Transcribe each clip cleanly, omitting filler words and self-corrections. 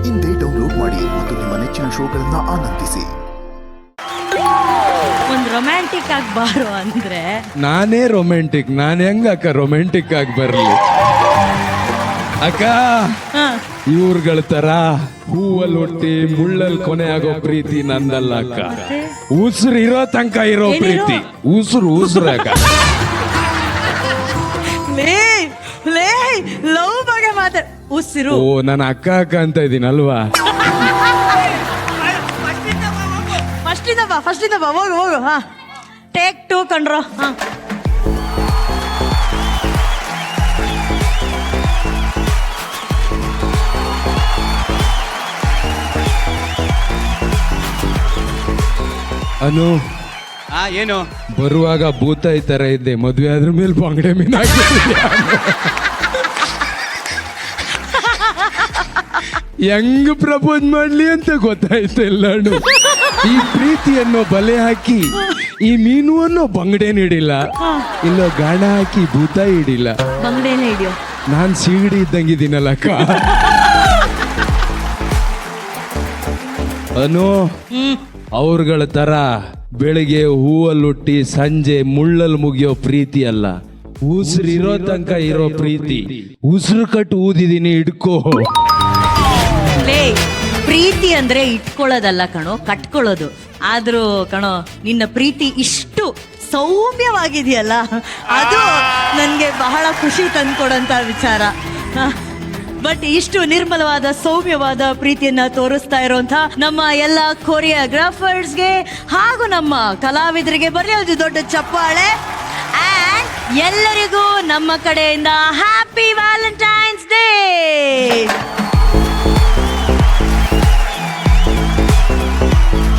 ಇಂದೇ ಡೌನ್ಲೋಡ್ ಮಾಡಿ ಮತ್ತು ನಿಮ್ಮ ನೆಚ್ಚಿನ ಶೋಗಳನ್ನ ಆನಂದಿಸಿ. ಒಂದು ರೊಮ್ಯಾಂಟಿಕ್ ಆಗಿ ಬಾರೋ ಅಂದ್ರೆ ನಾನೇ ರೊಮ್ಯಾಂಟಿಕ್. ನಾನು ಹೆಂಗ ಅಕ್ಕ ರೊಮ್ಯಾಂಟಿಕ್ ಆಗಿ ಬರ್ಲಿ ಅಕ್ಕ? ಇವ್ರಗಳ ತರ ಹೂವಲ್ಲಿ ಹುಟ್ಟಿ ಮುಳ್ಳಲ್ಲಿ ಕೊನೆ ಆಗೋ ಪ್ರೀತಿ ನಂದಲ್ಲ ಅಕ್ಕ. ಉಸಿರು ಇರೋ ತನಕ ಇರೋ ಪ್ರೀತಿ. ಉಸಿರು ಅಕ್ಕ. ಲವ್ ಬಗ್ಗೆ ಮಾತಾಡ ಉಸಿರು. ಓ ನಾನು ಅಕ್ಕ ಅಂತ ಇದೀನಲ್ವಾ? ಫಸ್ಟ್ ಬಾ ಹೋಗು. ಹಾ ಟೇಕ್ 2 ಕಂಡ್ರೋ. ಹಾ ಅನು ಏನು ಬರುವಾಗ ಭೂತಾಯಿ ತರ ಇದ್ದೆ, ಮದ್ವೆ ಆದ್ರ ಮೇಲೆ ಬಂಗಡೆ ಮೀನ್ ಹೆಂಗ್ ಪ್ರಪೋಸ್ ಮಾಡ್ಲಿ ಅಂತ ಗೊತ್ತಾಯ್ತಿಲ್ಲ. ಈ ಪ್ರೀತಿಯನ್ನು ಬಲೆ ಹಾಕಿ ಈ ಮೀನು ಅನ್ನೋ ಬಂಗಡೆ ಹಿಡಿಲ್ಲ, ಇಲ್ಲ ಗಾಣ ಹಾಕಿ ಭೂತಾಯಿ ಹಿಡಿಲ್ಲ. ಬಂಗಡೆನೇ ಹಿಡಿಯೋ. ನಾನ್ ಸೀಗಡಿ ಇದ್ದಂಗಿದ್ದೀನಲ್ಲ ಅಕ್ಕ. ಅನು ಅವ್ರಗಳ ತರ ಬೆಳಿಗ್ಗೆ ಹೂವಲ್ಲುಟ್ಟಿ ಸಂಜೆ ಮುಳ್ಳಲ್ಲಿ ಮುಗಿಯೋ ಪ್ರೀತಿ ಅಲ್ಲ, ಉಸಿರಿರೋ ತನಕ ಇರೋ ಪ್ರೀತಿ. ಉಸಿರು ಕಟ್ಟು ಊದಿದೀನಿ, ಹಿಡ್ಕೋ. ಪ್ರೀತಿ ಅಂದ್ರೆ ಇಟ್ಕೊಳ್ಳೋದಲ್ಲ ಕಣೋ, ಕಟ್ಕೊಳ್ಳೋದು. ಆದ್ರೂ ಕಣೋ ನಿನ್ನ ಪ್ರೀತಿ ಇಷ್ಟು ಸೌಮ್ಯವಾಗಿದೆಯಲ್ಲ, ಅದು ನನ್ಗೆ ಬಹಳ ಖುಷಿ ತಂದ್ಕೊಡಂತ ವಿಚಾರ. ಬಟ್ ಇಷ್ಟು ನಿರ್ಮಲವಾದ ಸೌಮ್ಯವಾದ ಪ್ರೀತಿಯನ್ನ ತೋರಿಸ್ತಾ ಇರುವಂತ ನಮ್ಮ ಎಲ್ಲ ಕೊರಿಯೋಗ್ರಾಫರ್ಸ್ಗೆ ಹಾಗೂ ನಮ್ಮ ಕಲಾವಿದರಿಗೆ ಬರಲಿ ಒಂದು ದೊಡ್ಡ ಚಪ್ಪಾಳೆ. ಅಂಡ್ ಎಲ್ಲರಿಗೂ ನಮ್ಮ ಕಡೆಯಿಂದ ಹ್ಯಾಪಿ ವ್ಯಾಲೆಂಟೈನ್ಸ್ ಡೇ.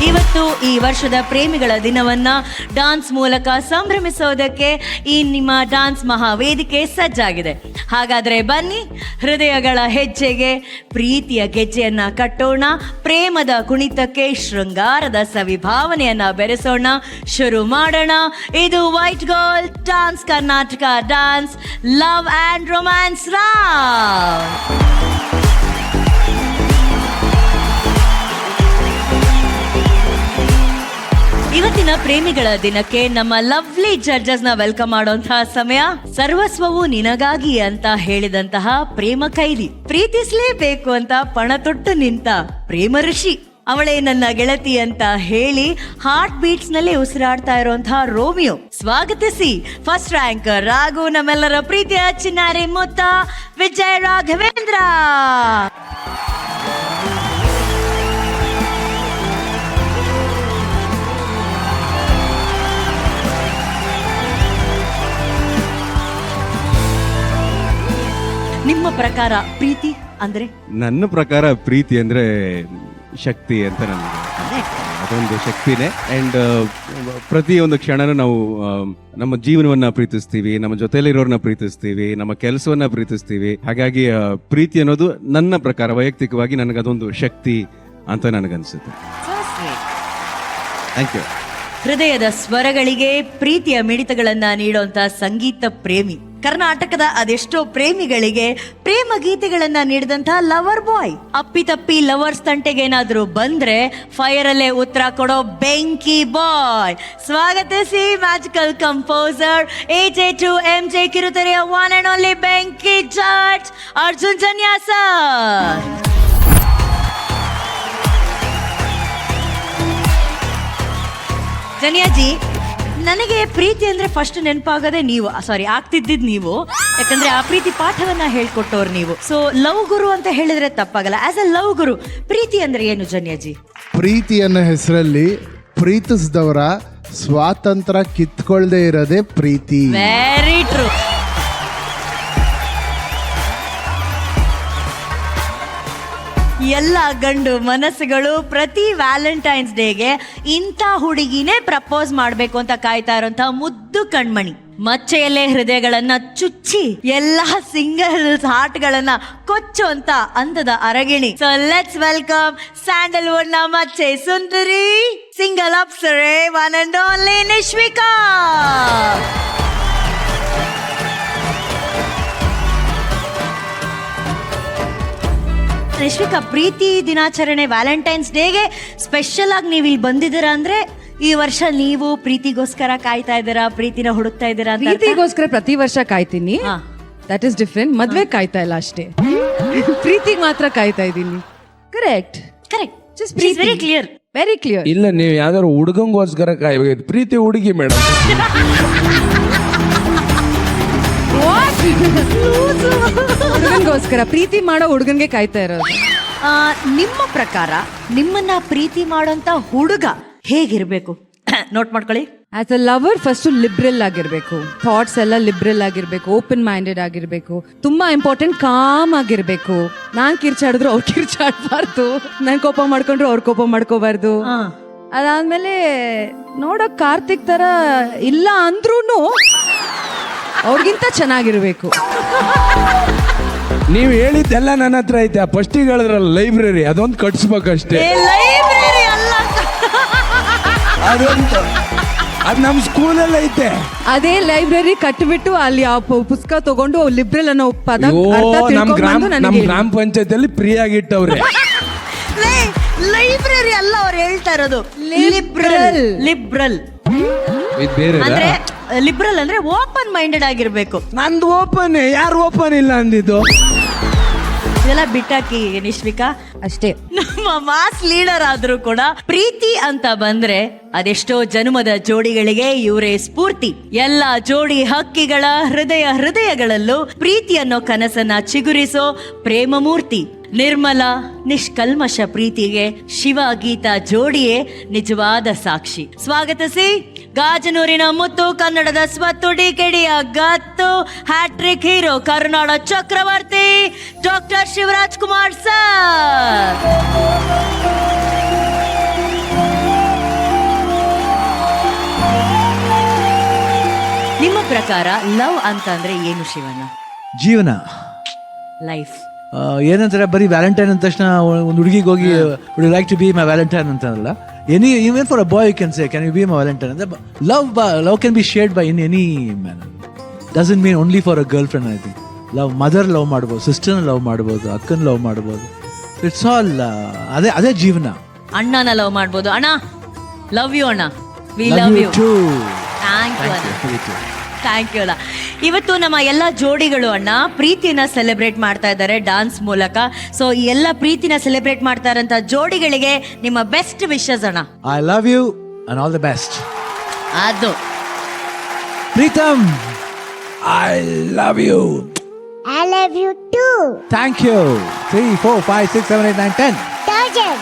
ಇವತ್ತು ಈ ವರ್ಷದ ಪ್ರೇಮಿಗಳ ದಿನವನ್ನ ಡಾನ್ಸ್ ಮೂಲಕ ಸಂಭ್ರಮಿಸೋದಕ್ಕೆ ಈ ನಿಮ್ಮ ಡಾನ್ಸ್ ಮಹಾವೇದಿಕೆ ಸಜ್ಜಾಗಿದೆ. ಹಾಗಾದ್ರೆ ಬನ್ನಿ, ಹೃದಯಗಳ ಹೆಜ್ಜೆಗೆ ಪ್ರೀತಿಯ ಗೆಜ್ಜೆಯನ್ನ ಕಟ್ಟೋಣ. ಪ್ರೇಮದ ಕುಣಿತಕ್ಕೆ ಶೃಂಗಾರದ ಸವಿಭಾವನೆಯನ್ನ ಬೆರೆಸೋಣ. ಶುರು ಮಾಡೋಣ. ಇದು white girl dance Karnataka dance love and romance round. ಇವತ್ತಿನ ಪ್ರೇಮಿಗಳ ದಿನಕ್ಕೆ ನಮ್ಮ ಲವ್ಲಿ ಜಡ್ಜಸ್ ನ ವೆಲ್ಕಮ್ ಮಾಡುವಂತಹ ಸಮಯ. ಸರ್ವಸ್ವವು ನಿನಗಾಗಿ ಅಂತ ಹೇಳಿದಂತಹ ಪ್ರೇಮ ಕೈದಿ, ಪ್ರೀತಿಸಲೇಬೇಕು ಅಂತ ಪಣ ತೊಟ್ಟು ನಿಂತ ಪ್ರೇಮ ಋಷಿ, ಅವಳೇ ನನ್ನ ಗೆಳತಿ ಅಂತ ಹೇಳಿ ಹಾರ್ಟ್ ಬೀಟ್ಸ್ ನಲ್ಲಿ ಉಸಿರಾಡ್ತಾ ಇರುವಂತಹ ರೋಮಿಯೋ. ಸ್ವಾಗತಿಸಿ ಫಸ್ಟ್ ರ್ಯಾಂಕರ್ ರಾಘು, ನಮ್ಮೆಲ್ಲರ ಪ್ರೀತಿಯ ಚಿನ್ನಾರಿ ಮುತ್ತ ವಿಜಯ ರಾಘವೇಂದ್ರ. ನಿಮ್ಮ ಪ್ರಕಾರ ಪ್ರೀತಿ ಅಂದ್ರೆ? ನನ್ನ ಪ್ರಕಾರ ಪ್ರೀತಿ ಅಂದ್ರೆ ಶಕ್ತಿ ಅಂತ ನನಗೆ. ಅದೊಂದು ಶಕ್ತಿನೇ. ಅಂಡ್ ಪ್ರತಿಯೊಂದು ಕ್ಷಣನೂ ನಾವು ನಮ್ಮ ಜೀವನವನ್ನ ಪ್ರೀತಿಸ್ತೀವಿ, ನಮ್ಮ ಜೊತೆಲಿರೋರ್ನ ಪ್ರೀತಿಸ್ತೀವಿ, ನಮ್ಮ ಕೆಲಸವನ್ನ ಪ್ರೀತಿಸ್ತೀವಿ. ಹಾಗಾಗಿ ಪ್ರೀತಿ ಅನ್ನೋದು ನನ್ನ ಪ್ರಕಾರ ವೈಯಕ್ತಿಕವಾಗಿ ನನಗದೊಂದು ಶಕ್ತಿ ಅಂತ ನನಗನ್ಸುತ್ತೆ. Thank you. ಹೃದಯದ ಸ್ವರಗಳಿಗೆ ಪ್ರೀತಿಯ ಮಿಡಿತಗಳನ್ನ ನೀಡುವಂತ ಸಂಗೀತ ಪ್ರೇಮಿ, ಕರ್ನಾಟಕದ ಅದೆಷ್ಟೋ ಪ್ರೇಮಿಗಳಿಗೆ ಪ್ರೇಮ ಗೀತೆಗಳನ್ನ ನೀಡಿದಂತ ಲವರ್ ಬಾಯ್. ಅಪ್ಪಿತಪ್ಪಿ ಲವರ್ಸ್ ತಂಟೆಗೆ ಏನಾದ್ರೂ ಬಂದ್ರೆ ಫೈರ್ ಅಲ್ಲೇ ಉತ್ತರ ಕೊಡೋ ಬೆಂಕಿ ಬಾಯ್. ಸ್ವಾಗತಿಸಿ ಮ್ಯಾಜಿಕಲ್ ಕಂಪೋಸರ್ AJ2 MJ ಕಿರುತೆರೆಯ ಒನ್ ಅಂಡ್ ಓನ್ಲಿ ಬೆಂಕಿ ಜಡ್ಜ್ ಅರ್ಜುನ್ ಜನ್ಯಾ ಸರ್. ಜನಿಯಾಜಿ, ನನಗೆ ಪ್ರೀತಿ ಅಂದ್ರೆ ಫಸ್ಟ್ ನೆನಪಾಗದೆ ನೀವು, ಆಗ್ತಿದ್ದಿದ್ ನೀವು. ಯಾಕಂದ್ರೆ ಆ ಪ್ರೀತಿ ಪಾಠವನ್ನ ಹೇಳ್ಕೊಟ್ಟವ್ರು ನೀವು. ಸೊ ಲವ್ ಗುರು ಅಂತ ಹೇಳಿದ್ರೆ ತಪ್ಪಾಗಲ್ಲ. ಆಸ್ ಅ ಲವ್ ಗುರು, ಪ್ರೀತಿ ಅಂದ್ರೆ ಏನು ಜನ್ಯಾಜಿ? ಪ್ರೀತಿ ಅನ್ನೋ ಹೆಸರಲ್ಲಿ ಪ್ರೀತಿಸಿದವರ ಸ್ವಾತಂತ್ರ್ಯ ಕಿತ್ಕೊಳ್ದೇ ಇರೋದೇ ಪ್ರೀತಿ. Very true. ಎಲ್ಲ ಗಂಡು ಮನಸ್ಸುಗಳು ಪ್ರತಿ ವ್ಯಾಲೆಂಟೈನ್ಸ್ ಡೇಗೆ ಇಂಥ ಹುಡುಗಿನೇ ಪ್ರಪೋಸ್ ಮಾಡ್ಬೇಕು ಅಂತ ಕಾಯ್ತಾ ಇರೋಂಥ ಮುದ್ದು ಕಣ್ಮಣಿ. ಮಚ್ಚೆಯಲ್ಲೇ ಹೃದಯಗಳನ್ನ ಚುಚ್ಚಿ ಎಲ್ಲ ಸಿಂಗಲ್ಸ್ ಹಾರ್ಟ್ಗಳನ್ನ ಕೊಚ್ಚುವಂತ ಅಂದದ ಅರಗಿಣಿ. ಸೊ ಲೆಟ್ಸ್ ವೆಲ್ಕಮ್ ಸ್ಯಾಂಡಲ್ವುಡ್ ನ ಮಚ್ಚೆ ಸುಂದರಿ, ಸಿಂಗಲ್ ಅಪ್ಸರೆ, one and only Nishvika. Nishvika, ಪ್ರೀತಿ ದಿನಾಚರಣೆ ವ್ಯಾಲೆಂಟೈನ್ಸ್ ಡೇಗೆ ಸ್ಪೆಷಲ್ ಆಗಿ ನೀವು ಇಲ್ಲಿ ಬಂದಿದ್ದೀರಾ ಅಂದ್ರೆ ಈ ವರ್ಷ ನೀವು ಪ್ರೀತಿಗೋಸ್ಕರ ಕಾಯ್ತಾ ಇದ್ದೀರಾ, ಪ್ರೀತಿನ ಹುಡುಕ್ತಾ ಇದ್ದೀರಾ ಅಂತ ಅರ್ಥ? ಪ್ರೀತಿಗೋಸ್ಕರ ಪ್ರತಿ ವರ್ಷ ಕಾಯ್ತೀನಿ, ಹಾ. That is different. ಮದ್ವೆ ಕಾಯ್ತಾ ಇಲ್ಲ ಅಷ್ಟೇ, ಪ್ರೀತಿಗೆ ಮಾತ್ರ ಕಾಯ್ತಾ ಇದ್ದೀನಿ. Correct correct, Just very clear. Very clear. ಇಲ್ಲ, ನೀವು ಯಾವ್ದಾದ್ರು ಹುಡುಗಂಗೋಸ್ಕರ ಕಾಯ್ಬೇಕು, ಪ್ರೀತಿ ಹುಡುಗಿ ಮೇಡಮ್. ಹುಡುಗನ್ಗೋಸ್ಕರ, ಪ್ರೀತಿ ಮಾಡೋ ಹುಡುಗನ್ಗೆ ಕಾಯ್ತಾ ಇರೋದು. ನಿಮ್ಮ ಪ್ರಕಾರ ನಿಮ್ಮನ್ನ ಪ್ರೀತಿ ಮಾಡೋಂತ ಹುಡುಗ ಹೇಗಿರ್ಬೇಕು? ನೋಟ್ ಮಾಡ್ಕೊಳ್ಳಿ. As a lover first liberal ಆಗಿರ್ಬೇಕು, ಥಾಟ್ಸ್ ಎಲ್ಲ ಲಿಬ್ರಲ್ ಆಗಿರ್ಬೇಕು, ಓಪನ್ ಮೈಂಡೆಡ್ ಆಗಿರ್ಬೇಕು. ತುಂಬಾ ಇಂಪಾರ್ಟೆಂಟ್, ಕಾಮ್ ಆಗಿರ್ಬೇಕು. ನಾನ್ ಕಿರ್ಚಾಡಿದ್ರು ಅವ್ರು ಕಿರ್ಚಾಡ್ಬಾರ್ದು, ನಾನ್ ಕೋಪ ಮಾಡ್ಕೊಂಡ್ರು ಅವ್ರ ಕೋಪ ಮಾಡ್ಕೋಬಾರ್ದು. ಅದಾದ್ಮೇಲೆ ನೋಡಕ್ ಕಾರ್ತಿಕ್ ತರ ಇಲ್ಲ ಅಂದ್ರೂನು ಅವ್ರಿಗಿಂತ ಚೆನ್ನಾಗಿರ್ಬೇಕು. ನೀವು ಹೇಳಿದ್ದೆಲ್ಲ ನನ್ನ ಹತ್ರ ಐತೆ. ಫಸ್ಟಿಗೆ ಹೇಳಿದ್ರಲ್ಲ ಲೈಬ್ರರಿ, ಅದೊಂದು ಕಟ್ಸ್ಬೇಕಷ್ಟೇ. ಲೈಬ್ರರಿ ಅಲ್ಲ, ಅದೊಂದು ಅದು ನಮ್ಮ ಸ್ಕೂಲಲ್ಲಿ ಐತೆ. ಅದೇ ಲೈಬ್ರರಿ ಕಟ್ಬಿಟ್ಟು ಅಲ್ಲಿ ಆ ಪುಸ್ತಕ ತಗೊಂಡು ಲಿಬ್ರಲ್ ಅನ್ನೋ ಪದ ಅರ್ಥ ನಮ್ ತಿಳ್ಕೊಂಡ್ಬಂದು ನನಗೆ ಗ್ರಾಮ ಪಂಚಾಯತಿಯಲ್ಲಿ ಫ್ರೀ ಆಗಿಟ್ಟವ್ರೆ. ಲೈಬ್ರರಿ ಅಲ್ಲ ಅವ್ರು ಹೇಳ್ತಾ ಇರೋದು, ಲಿಬ್ರಲ್. ಲಿಬ್ರಲ್ ಇದು ಬೇರೆ. ಅಂದ್ರೆ ಲಿಬ್ರಲ್ ಅಂದ್ರೆ ಓಪನ್ ಮೈಂಡೆಡ್ ಆಗಿರ್ಬೇಕು. ನಂದು ಓಪನ್, ಯಾರು ಓಪನ್ ಇಲ್ಲ ಅಂದಿದ್ದು? ಇದೆಲ್ಲ ಬಿಟ್ಟಾಕಿ ನಿಶ್ವಿಕಾ. ಅಷ್ಟೇ. ನಮ್ಮ ಮಾಸ್ ಲೀಡರ್ ಆದ್ರೂ ಕೂಡ ಪ್ರೀತಿ ಅಂತ ಬಂದ್ರೆ ಅದೆಷ್ಟೋ ಜನ್ಮದ ಜೋಡಿಗಳಿಗೆ ಇವರೇ ಸ್ಫೂರ್ತಿ. ಎಲ್ಲ ಜೋಡಿ ಹಕ್ಕಿಗಳ ಹೃದಯಗಳಲ್ಲೂ ಪ್ರೀತಿ ಅನ್ನೋ ಕನಸನ್ನ ಚಿಗುರಿಸೋ ಪ್ರೇಮ ಮೂರ್ತಿ. ನಿರ್ಮಲ ನಿಷ್ಕಲ್ಮಶ ಪ್ರೀತಿಗೆ ಶಿವ ಗೀತಾ ಜೋಡಿಯೇ ನಿಜವಾದ ಸಾಕ್ಷಿ. ಸ್ವಾಗತಿಸಿ ಗಾಜನೂರಿನ ಮುತ್ತು, ಕನ್ನಡದ ಸ್ವತ್ತು, ಡಿಕೆಡಿಯ ಗತ್ತು, ಹ್ಯಾಟ್ರಿಕ್ ಹೀರೋ, ಕರುನಾಡ ಚಕ್ರವರ್ತಿ ಡಾಕ್ಟರ್ ಶಿವರಾಜ್ ಕುಮಾರ್ ಸರ್. ನಿಮ್ಮ ಪ್ರಕಾರ ಲವ್ ಅಂತಂದ್ರೆ ಏನು ಶಿವಣ್ಣ? ಜೀವನ. ಲೈಫ್ ಏನಂತಾರೆ, ಬರೀ ವ್ಯಾಲೆಂಟೈನ್ ಅಂದ ತಕ್ಷಣ ಒಂದು ಹುಡುಗಿಗೆ ಹೋಗಿ would you like to be my valentine ಅಂತಲ್ಲ. Any even for a boy you can say can you be my valentine ಅಂದ್ರೆ love can be shared by in any man. Doesn't mean only for a girlfriend. I think love mother love ಮಾಡ್ಬೋದು, ಸಿಸ್ಟರ್ನ love ಮಾಡ್ಬೋದು, ಅಕ್ಕನ love ಮಾಡ್ಬೋದು. It's all ಅದೇ ಜೀವನ. ಅಣ್ಣನ love ಮಾಡ್ಬೋದು. ಅಣ್ಣ ಲವ್ ಯು ಅಣ್ಣ, we love you. Thank you ಅಣ್ಣ, ಥ್ಯಾಂಕ್ ಯು ಅಣ್ಣ. ಇವತ್ತು ನಮ್ಮ ಎಲ್ಲ ಜೋಡಿಗಳು ಅಣ್ಣ ಪ್ರೀತಿನ ಸೆಲೆಬ್ರೇಟ್ ಮಾಡ್ತಾ ಇದ್ದಾರೆ ಡಾನ್ಸ್ ಮೂಲಕ. ಸೊ ಈ ಎಲ್ಲ ಪ್ರೀತಿನ ಸೆಲೆಬ್ರೇಟ್ ಮಾಡ್ತಾ ಇರೋಂಥ ಜೋಡಿಗಳಿಗೆ ನಿಮ್ಮ ಬೆಸ್ಟ್ ವಿಶಸ್ ಅಣ್ಣ. I love you and all the best. ಅದು Preetham, I love you. I love you too. Thank you. 3, 4, 5, 6, 7, 8, 9, 10. 1000.